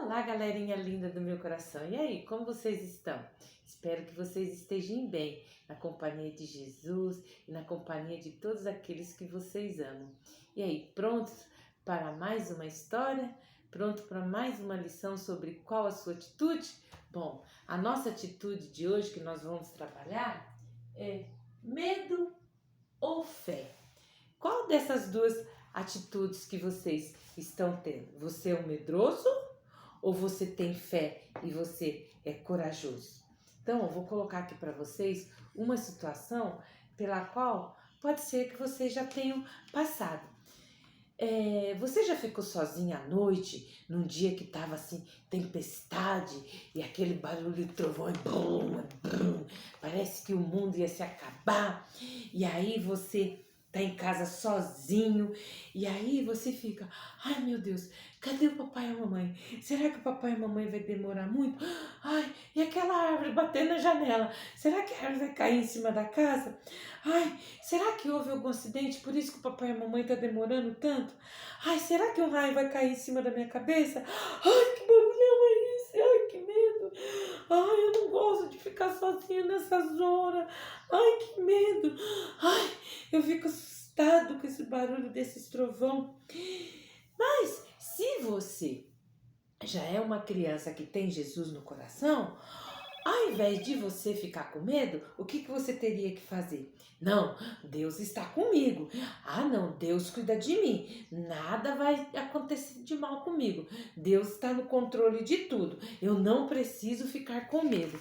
Olá, galerinha linda do meu coração. E aí, como vocês estão? Espero que vocês estejam bem, na companhia de Jesus e na companhia de todos aqueles que vocês amam. E aí, prontos para mais uma história? Pronto para mais uma lição sobre qual a sua atitude? Bom, a nossa atitude de hoje que nós vamos trabalhar é medo ou fé? Qual dessas duas atitudes que vocês estão tendo? Você é um medroso ou você tem fé e você é corajoso? Então, eu vou colocar aqui para vocês uma situação pela qual pode ser que vocês já tenham passado. Você já ficou sozinha à noite, num dia que estava assim, tempestade, e aquele barulho de trovão, e brum, brum, parece que o mundo ia se acabar, e aí você tá em casa sozinho, e aí você fica, ai meu Deus, cadê o papai e a mamãe? Será que o papai e a mamãe vai demorar muito? Ai, e aquela árvore batendo na janela, será que a árvore vai cair em cima da casa? Ai, será que houve algum acidente, por isso que o papai e a mamãe tá demorando tanto? Ai, será que um raio vai cair em cima da minha cabeça? Ai, que barulhão é esse? Ai, que medo. Ai, eu não gosto de ficar sozinha nessas horas. Ai, que medo. Ai, eu fico assustado com esse barulho desses trovão. Mas se você já é uma criança que tem Jesus no coração, ao invés de você ficar com medo, o que você teria que fazer? Não, Deus está comigo. Ah, não, Deus cuida de mim. Nada vai acontecer de mal comigo. Deus está no controle de tudo. Eu não preciso ficar com medo.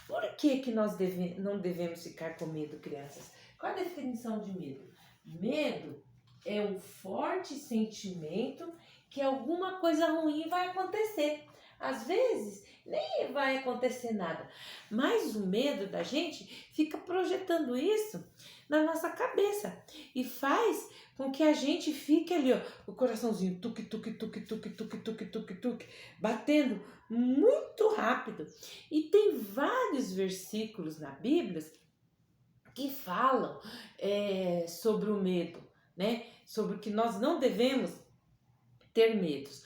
Por que nós não devemos ficar com medo, crianças? Qual a definição de medo? Medo é um forte sentimento que alguma coisa ruim vai acontecer. Às vezes, nem vai acontecer nada, mas o medo da gente fica projetando isso na nossa cabeça e faz com que a gente fique ali, ó, o coraçãozinho tuque, tuque, tuque, tuque, tuque, tuque, tuque, tuque, batendo muito rápido. E tem vários versículos na Bíblia que falam sobre o medo, né? Sobre que nós não devemos ter medos.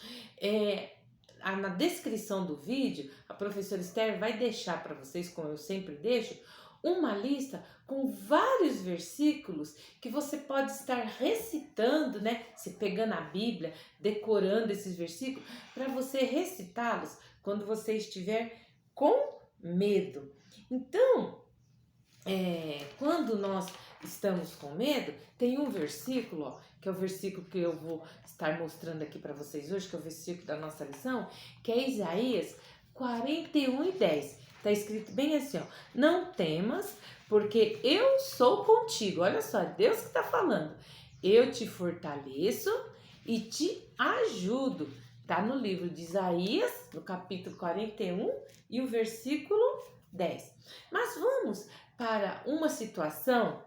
Na descrição do vídeo, a professora Esther vai deixar para vocês, como eu sempre deixo, uma lista com vários versículos que você pode estar recitando, né? Se pegando a Bíblia, decorando esses versículos, para você recitá-los quando você estiver com medo. Então, quando nós estamos com medo, tem um versículo, ó, que é o versículo que eu vou estar mostrando aqui para vocês hoje, que é o versículo da nossa lição, que é Isaías 41:10. Está escrito bem assim, ó: não temas, porque eu sou contigo. Olha só, Deus que está falando. Eu te fortaleço e te ajudo. Está no livro de Isaías, no capítulo 41 e o versículo 10. Mas vamos para uma situação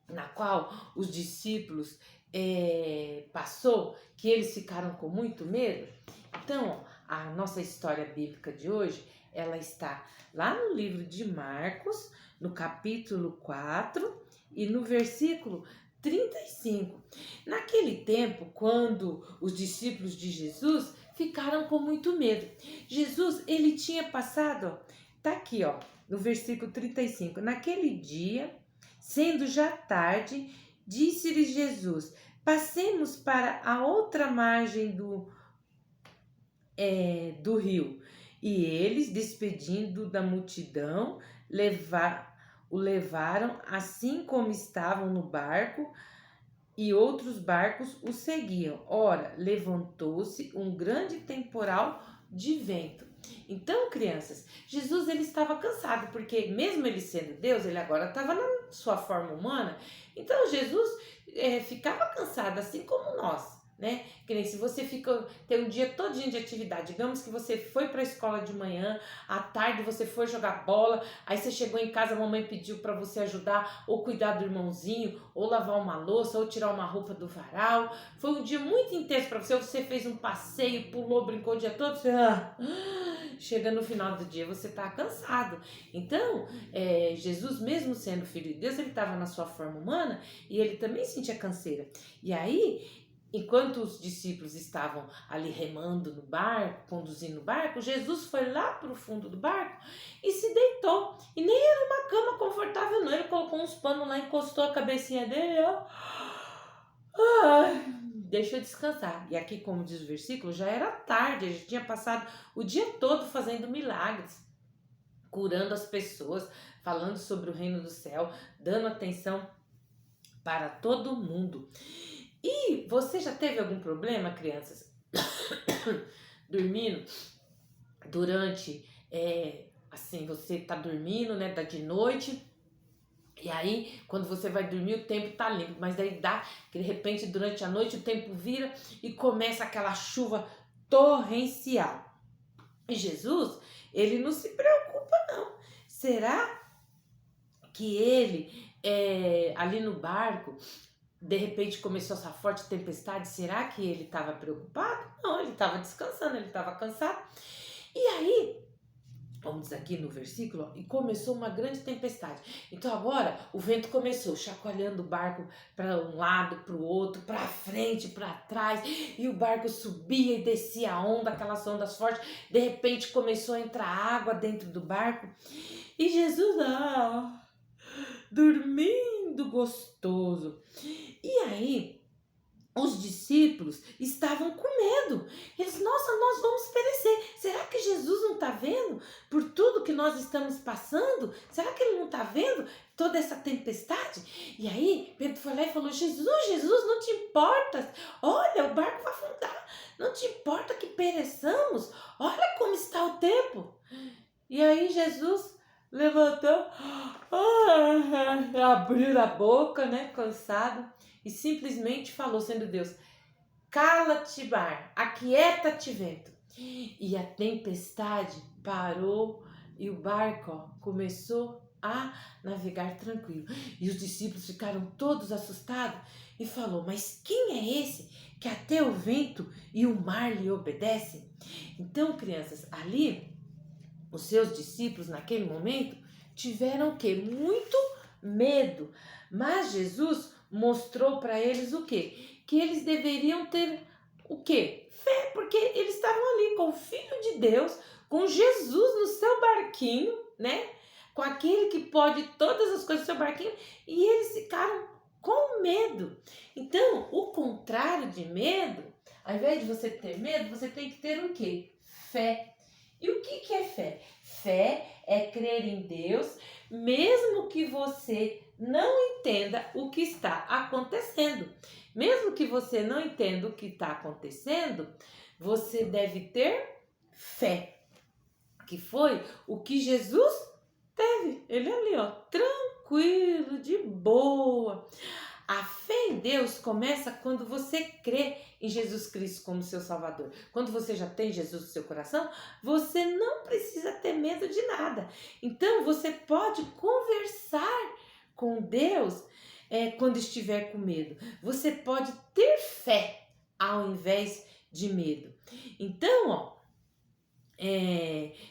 na qual os discípulos passou, que eles ficaram com muito medo. Então, a nossa história bíblica de hoje, ela está lá no livro de Marcos, no capítulo 4 e no versículo 35. Naquele tempo, quando os discípulos de Jesus ficaram com muito medo, Jesus, ele tinha passado, tá aqui, ó, no versículo 35, naquele dia, sendo já tarde, disse-lhes Jesus: passemos para a outra margem do rio. E eles, despedindo da multidão, o levaram assim como estavam no barco, e outros barcos o seguiam. Ora, levantou-se um grande temporal de vento. Então, crianças, Jesus ele estava cansado, porque mesmo ele sendo Deus, ele agora estava na sua forma humana. Então, Jesus ficava cansado, assim como nós, né? Que nem se você tem um dia todinho de atividade, digamos que você foi para a escola de manhã, à tarde você foi jogar bola, aí você chegou em casa, a mamãe pediu para você ajudar ou cuidar do irmãozinho, ou lavar uma louça, ou tirar uma roupa do varal. Foi um dia muito intenso para você, você fez um passeio, pulou, brincou o dia todo, você chega no final do dia, você está cansado. Então, Jesus, mesmo sendo filho de Deus, ele estava na sua forma humana e ele também sentia canseira. E aí, enquanto os discípulos estavam ali remando no barco, conduzindo o barco, Jesus foi lá para o fundo do barco e se deitou. E nem era uma cama confortável não, ele colocou uns panos lá, encostou a cabecinha dele, ó. Deixa eu descansar. E aqui, como diz o versículo, já era tarde, ele tinha passado o dia todo fazendo milagres, curando as pessoas, falando sobre o reino do céu, dando atenção para todo mundo. E você já teve algum problema, crianças, dormindo durante, assim, você tá dormindo, né, de noite, e aí quando você vai dormir o tempo tá limpo, mas daí dá que de repente durante a noite o tempo vira e começa aquela chuva torrencial. E Jesus, ele não se preocupa não. Será que ele, ali no barco, de repente começou essa forte tempestade? Será que ele estava preocupado? Não, ele estava descansando, ele estava cansado. E aí, vamos dizer aqui no versículo, e começou uma grande tempestade. Então agora o vento começou chacoalhando o barco para um lado, para o outro, para frente, para trás, e o barco subia e descia a onda, aquelas ondas fortes. De repente começou a entrar água dentro do barco e Jesus dormindo gostoso. E aí os discípulos estavam com medo. Eles, nossa, nós vamos perecer. Será que Jesus não está vendo por tudo que nós estamos passando? Será que ele não está vendo toda essa tempestade? E aí Pedro foi lá e falou, Jesus, não te importa? Olha, o barco vai afundar. Não te importa que pereçamos? Olha como está o tempo. E aí Jesus levantou, abriu a boca, né, cansado, e simplesmente falou, sendo Deus, cala-te mar, aquieta-te vento. E a tempestade parou e o barco começou a navegar tranquilo. E os discípulos ficaram todos assustados e falou, mas quem é esse que até o vento e o mar lhe obedecem? Então, crianças, ali os seus discípulos naquele momento tiveram o quê? Muito medo. Mas Jesus mostrou para eles o quê? Que eles deveriam ter o quê? Fé, porque eles estavam ali com o Filho de Deus, com Jesus no seu barquinho, né? Com aquele que pode todas as coisas no seu barquinho, e eles ficaram com medo. Então, o contrário de medo, ao invés de você ter medo, você tem que ter o quê? Fé. E o que é fé? Fé é crer em Deus, mesmo que você não entenda o que está acontecendo. Mesmo que você não entenda o que está acontecendo, você deve ter fé. Que foi o que Jesus teve. Ele ali, ó, tranquilo, de boa. A fé em Deus começa quando você crê em Jesus Cristo como seu Salvador. Quando você já tem Jesus no seu coração, você não precisa ter medo de nada. Então você pode conversar com Deus quando estiver com medo. Você pode ter fé ao invés de medo. Então, ó,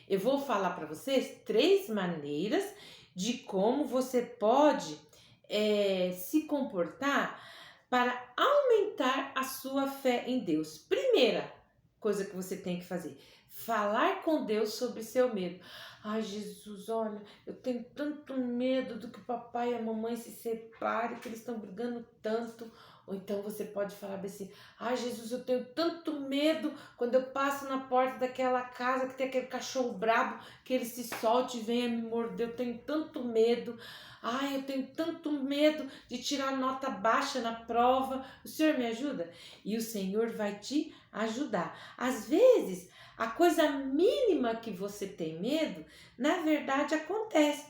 eu vou falar para vocês 3 maneiras de como você pode se comportar para aumentar a sua fé em Deus. Primeira coisa que você tem que fazer, falar com Deus sobre seu medo. Ai, Jesus, olha, eu tenho tanto medo do que o papai e a mamãe se separem, que eles estão brigando tanto. Ou então você pode falar assim, ai, Jesus, eu tenho tanto medo quando eu passo na porta daquela casa que tem aquele cachorro brabo, que ele se solte e venha me morder. Eu tenho tanto medo. Ai, eu tenho tanto medo de tirar nota baixa na prova. O Senhor me ajuda? E o Senhor vai te ajudar. Às vezes, a coisa mínima que você tem medo, na verdade, acontece.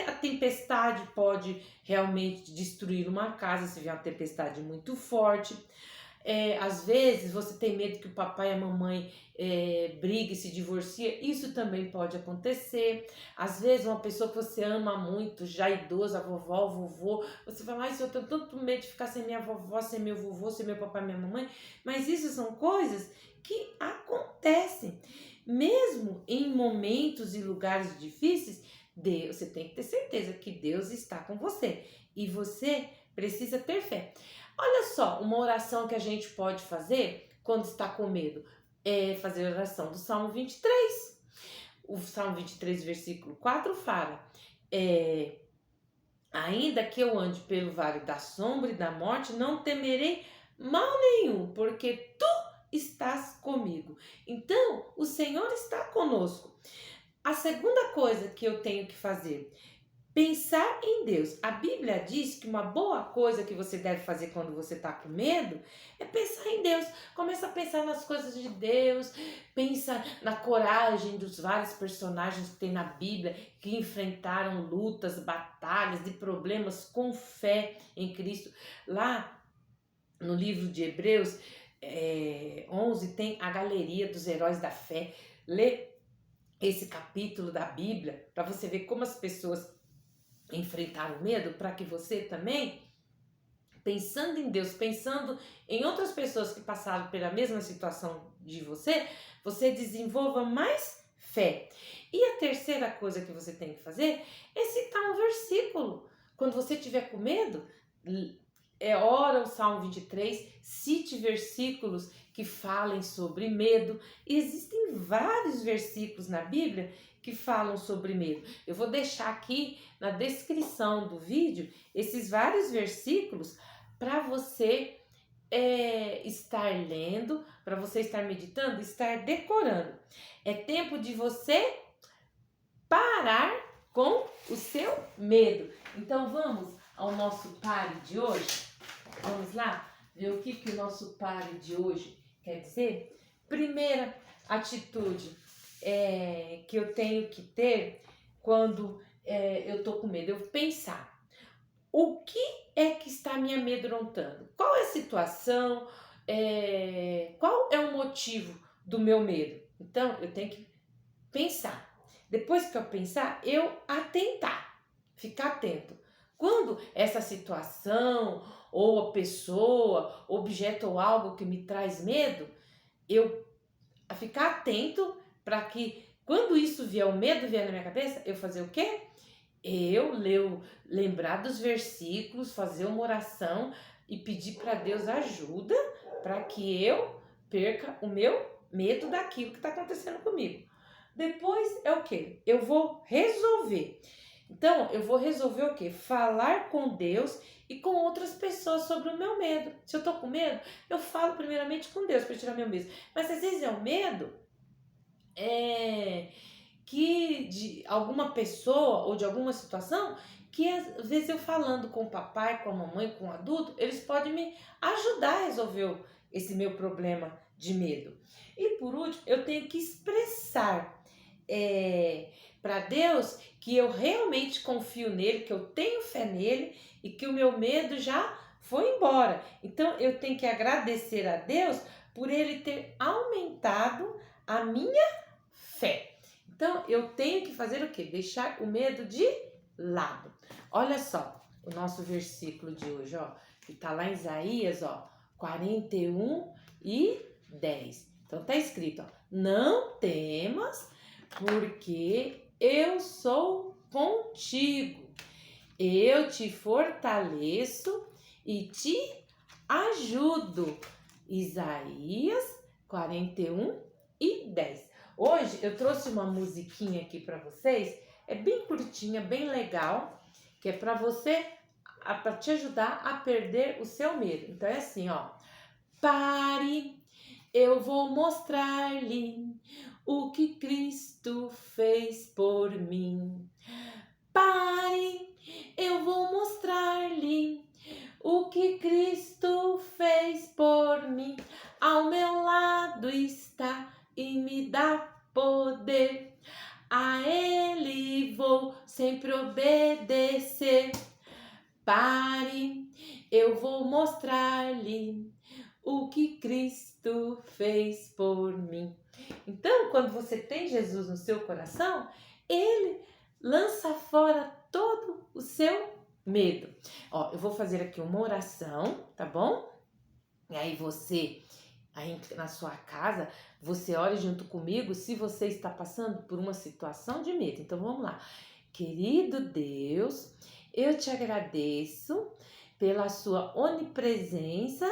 A tempestade pode realmente destruir uma casa, se vier uma tempestade muito forte. Às vezes você tem medo que o papai e a mamãe brigue e se divorcie, isso também pode acontecer. Às vezes uma pessoa que você ama muito, já idosa, a vovó, o vovô, você fala, ai, eu tenho tanto medo de ficar sem minha vovó, sem meu vovô, sem meu papai e minha mamãe, mas isso são coisas que acontecem. Mesmo em momentos e lugares difíceis, você tem que ter certeza que Deus está com você e você precisa ter fé. Olha só, uma oração que a gente pode fazer quando está com medo é fazer a oração do Salmo 23. O Salmo 23, versículo 4 fala: é, ainda que eu ande pelo vale da sombra e da morte, não temerei mal nenhum, porque tu estás comigo. Então, o Senhor está conosco. A segunda coisa que eu tenho que fazer, pensar em Deus. A Bíblia diz que uma boa coisa que você deve fazer quando você está com medo é pensar em Deus. Começa a pensar nas coisas de Deus, pensa na coragem dos vários personagens que tem na Bíblia, que enfrentaram lutas, batalhas e problemas com fé em Cristo. Lá no livro de Hebreus 11 tem a galeria dos heróis da fé. Lê esse capítulo da Bíblia para você ver como as pessoas enfrentar o medo, para que você também, pensando em Deus, pensando em outras pessoas que passaram pela mesma situação de você, você desenvolva mais fé. E a terceira coisa que você tem que fazer é citar um versículo. Quando você tiver com medo, ora o Salmo 23, cite versículos que falem sobre medo. Existem vários versículos na Bíblia que falam sobre medo. Eu vou deixar aqui na descrição do vídeo esses vários versículos para você estar lendo, para você estar meditando, estar decorando. É tempo de você parar com o seu medo. Então vamos ao nosso pare de hoje? Vamos lá ver o que o nosso pare de hoje quer dizer? Primeira atitude que eu tenho que ter quando eu tô com medo, eu pensar o que é que está me amedrontando, qual é a situação, qual é o motivo do meu medo. Então eu tenho que pensar. Depois que eu pensar, eu atentar, ficar atento. Quando essa situação, ou a pessoa, objeto ou algo que me traz medo, eu ficar atento para que quando isso vier, o medo vier na minha cabeça, eu fazer o quê? Eu lembrar dos versículos, fazer uma oração e pedir para Deus ajuda para que eu perca o meu medo daquilo que está acontecendo comigo. Depois é o quê? Eu vou resolver. Então, eu vou resolver o quê? Falar com Deus e com outras pessoas sobre o meu medo. Se eu tô com medo, eu falo primeiramente com Deus para tirar meu medo. Mas às vezes é um medo que de alguma pessoa ou de alguma situação que às vezes eu falando com o papai, com a mamãe, com o adulto, eles podem me ajudar a resolver esse meu problema de medo. E por último, eu tenho que expressar para Deus que eu realmente confio nele, que eu tenho fé nele e que o meu medo já foi embora. Então eu tenho que agradecer a Deus por ele ter aumentado a minha fé. Então eu tenho que fazer o quê? Deixar o medo de lado. Olha só o nosso versículo de hoje, ó, que tá lá em Isaías, ó, 41 e 10. Então tá escrito, ó, não temas, porque eu sou contigo. Eu te fortaleço e te ajudo. Isaías 41 e 10. Hoje eu trouxe uma musiquinha aqui para vocês. É bem curtinha, bem legal, que é para você, para te ajudar a perder o seu medo. Então é assim, ó. Pare, eu vou mostrar-lhe o que Cristo fez por mim. Pare, eu vou mostrar-lhe o que Cristo fez por mim. Ao meu lado está e me dá poder. A Ele vou sempre obedecer. Pare, eu vou mostrar-lhe o que Cristo fez por mim. Então, quando você tem Jesus no seu coração, Ele lança fora todo o seu medo. Ó, eu vou fazer aqui uma oração, tá bom? E aí você, aí na sua casa, você ore junto comigo se você está passando por uma situação de medo. Então vamos lá. Querido Deus, eu te agradeço pela sua onipresença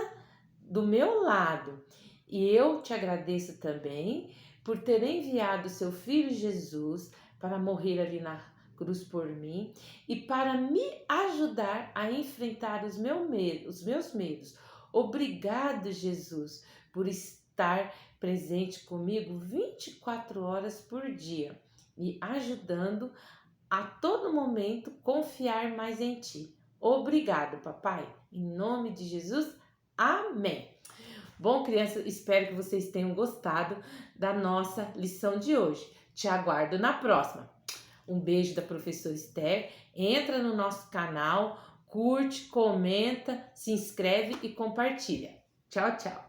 do meu lado. E eu te agradeço também por ter enviado seu filho Jesus para morrer ali na cruz por mim e para me ajudar a enfrentar os meus medos. Obrigado, Jesus, por estar presente comigo 24 horas por dia, me ajudando a todo momento confiar mais em ti. Obrigado, papai. Em nome de Jesus, amém. Bom, crianças, espero que vocês tenham gostado da nossa lição de hoje. Te aguardo na próxima. Um beijo da professora Esther. Entra no nosso canal, curte, comenta, se inscreve e compartilha. Tchau, tchau.